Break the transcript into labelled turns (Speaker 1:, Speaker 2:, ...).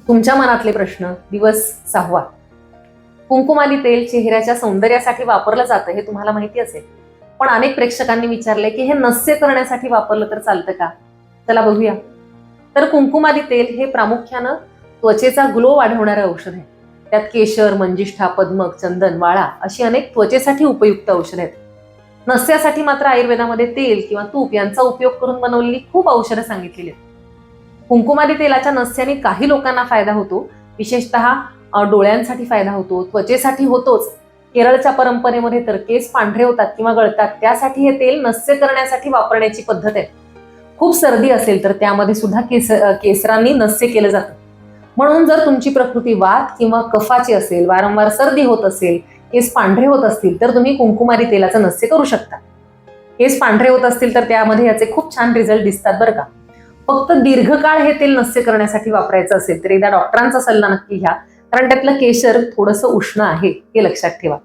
Speaker 1: तुमच्या मनातले प्रश्न दिवस 6वा. कुंकुमादी तेल चेहऱ्याच्या सौंदर्यासाठी वापरलं जातं हे तुम्हाला माहिती असेल, पण अनेक प्रेक्षकांनी विचारले की हे नस्य करण्यासाठी वापरलं तर चालतं का? चला बघूया. तर कुंकुमादी तेल हे प्रामुख्यानं त्वचेचा ग्लो वाढवणारं औषध आहे. त्यात केशर, मंजिष्ठा, पद्मक, चंदन, वाळा अशी अनेक त्वचेसाठी उपयुक्त औषध आहेत. नस्यासाठी मात्र आयुर्वेदामध्ये तेल किंवा तूप यांचा उपयोग करून बनवलेली खूप औषधं सांगितलेली आहेत. कुंकुमादी तेलाच्या नस्याने काही लोकांना फायदा होतो, विशेषतः डोळ्यांसाठी फायदा होतो, त्वचेसाठी होतोच. केरळच्या परंपरेमध्ये तर केस पांढरे होतात किंवा गळतात, त्यासाठी हे तेल नस्य करण्यासाठी वापरण्याची पद्धत आहे. खूप सर्दी असेल तर त्यामध्ये सुद्धा केसरांनी नस्य केलं जातं. म्हणून जर तुमची प्रकृती वात किंवा कफाची असेल, वारंवार सर्दी होत असेल, केस पांढरे होत असतील तर तुम्ही कुंकुमादी तेलाचं नस्य करू शकता. केस पांढरे होत असतील तर त्यामध्ये याचे खूप छान रिझल्ट दिसतात बरं का. फक्त दीर्घकाळ हे तेल नस्य करण्यासाठी वापरायचं असेल तर एकदा डॉक्टरांचा सल्ला नक्की घ्या, कारण त्यातलं केशर थोडंसं उष्ण आहे हे लक्षात ठेवा.